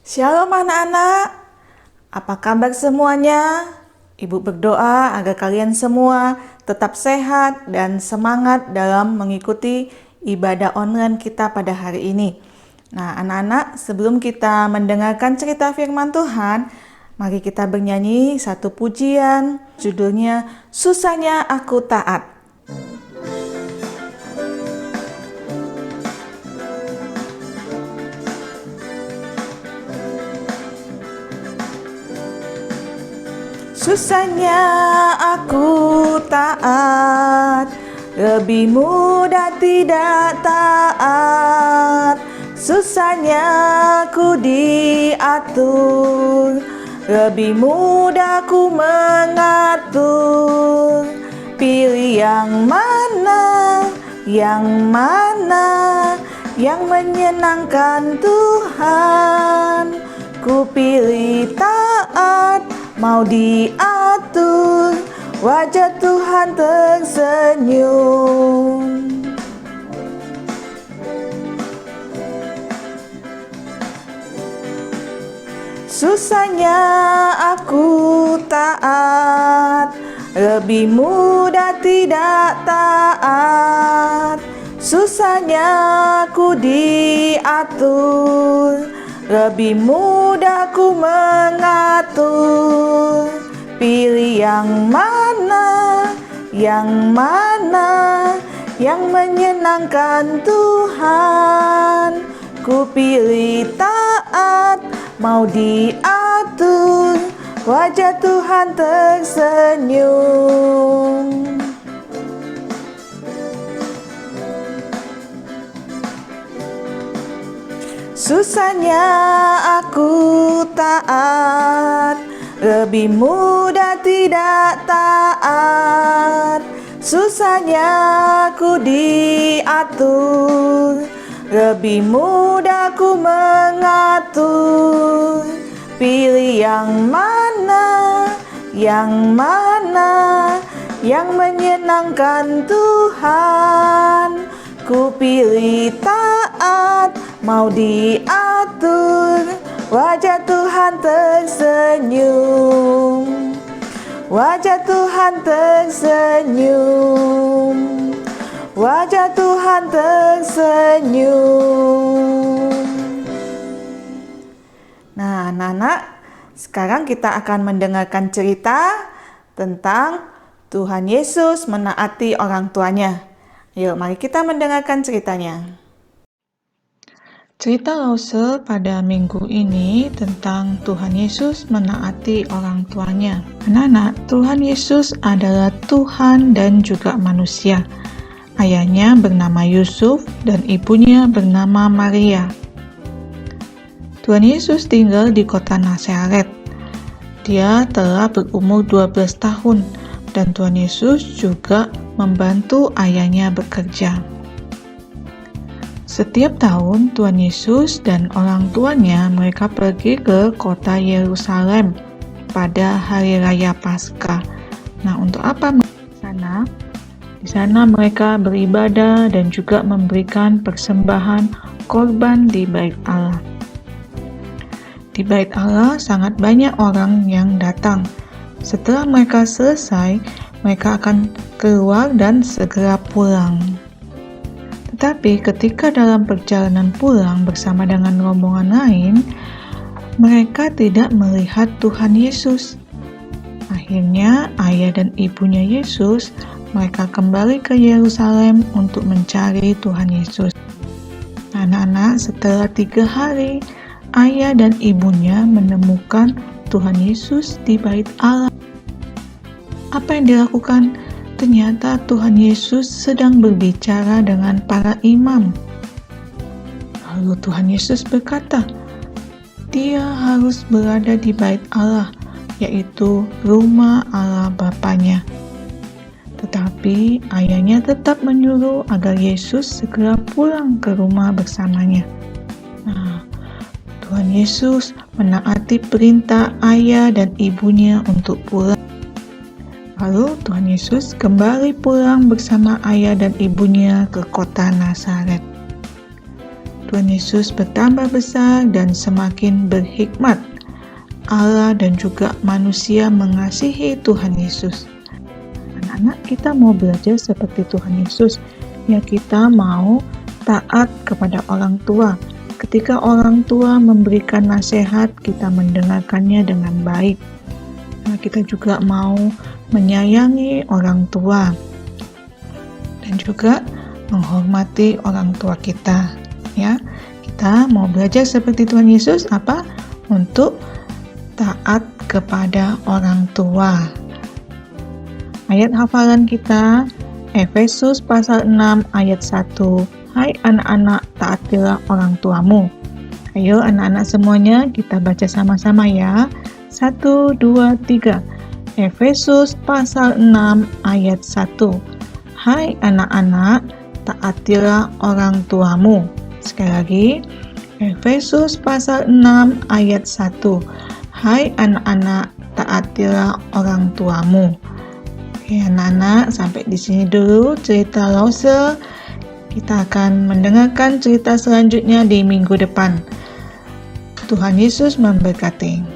Shalom anak-anak, apa kabar semuanya? Ibu berdoa agar kalian semua tetap sehat dan semangat dalam mengikuti ibadah online kita pada hari ini. Nah anak-anak, sebelum kita mendengarkan cerita firman Tuhan, mari kita bernyanyi satu pujian, judulnya Susahnya Aku Taat. Susahnya aku taat, lebih mudah tidak taat. Susahnya ku diatur, lebih mudah ku mengatur. Pilih yang mana, yang mana, yang menyenangkan Tuhan. Ku pilih taat, mau diatur, wajah Tuhan tersenyum. Susahnya aku taat, lebih mudah tidak taat. Susahnya aku diatur, lebih mudah ku mengatur. Pilih yang mana, yang mana, yang menyenangkan Tuhan. Ku pilih taat, mau diatur, wajah Tuhan tersenyum. Susahnya aku taat, lebih mudah tidak taat. Susahnya aku diatur, lebih mudah ku mengatur. Pilih yang mana, yang mana, yang menyenangkan Tuhan. Ku pilih taat, mau diatur, wajah Tuhan tersenyum. Wajah Tuhan tersenyum. Wajah Tuhan tersenyum. Nah, anak-anak, sekarang kita akan mendengarkan cerita tentang Tuhan Yesus menaati orang tuanya. Yuk, mari kita mendengarkan ceritanya. Cerita Lause pada minggu ini tentang Tuhan Yesus menaati orang tuanya. Anak-anak, Tuhan Yesus adalah Tuhan dan juga manusia. Ayahnya bernama Yusuf dan ibunya bernama Maria. Tuhan Yesus tinggal di kota Nazaret. Dia telah berumur 12 tahun dan Tuhan Yesus juga membantu ayahnya bekerja. Setiap tahun Tuhan Yesus dan orang tuanya mereka pergi ke kota Yerusalem pada hari raya Paskah. Nah, untuk apa mereka di sana? Di sana mereka beribadah dan juga memberikan persembahan korban di Bait Allah. Di Bait Allah sangat banyak orang yang datang. Setelah mereka selesai, mereka akan keluar dan segera pulang. Tetapi ketika dalam perjalanan pulang bersama dengan rombongan lain, mereka tidak melihat Tuhan Yesus. Akhirnya ayah dan ibunya Yesus, mereka kembali ke Yerusalem untuk mencari Tuhan Yesus. Anak-anak, setelah 3 hari, ayah dan ibunya menemukan Tuhan Yesus di Bait Allah. Apa yang dilakukan? Ternyata Tuhan Yesus sedang berbicara dengan para imam. Lalu Tuhan Yesus berkata, dia harus berada di Bait Allah, yaitu rumah Allah Bapanya. Tetapi ayahnya tetap menyuruh agar Yesus segera pulang ke rumah bersamanya. Nah, Tuhan Yesus menaati perintah ayah dan ibunya untuk pulang. Lalu Tuhan Yesus kembali pulang bersama ayah dan ibunya ke kota Nazaret. Tuhan Yesus bertambah besar dan semakin berhikmat. Allah dan juga manusia mengasihi Tuhan Yesus. Anak-anak, kita mau belajar seperti Tuhan Yesus. Ya, kita mau taat kepada orang tua. Ketika orang tua memberikan nasihat, kita mendengarkannya dengan baik. Nah, kita juga mau menyayangi orang tua dan juga menghormati orang tua kita. Ya, kita mau belajar seperti Tuhan Yesus untuk taat kepada orang tua. Ayat hafalan kita Efesus pasal 6 ayat 1. Hai anak-anak, taatilah orang tuamu. Ayo anak-anak semuanya kita baca sama-sama ya. 1, 2, 3. Efesus pasal 6 ayat 1. Hai anak-anak, taatilah orang tuamu. Sekali lagi, Efesus pasal 6 ayat 1. Hai anak-anak, taatilah orang tuamu. Oke anak-anak, sampai di sini dulu cerita Lause. Kita akan mendengarkan cerita selanjutnya di minggu depan. Tuhan Yesus memberkati.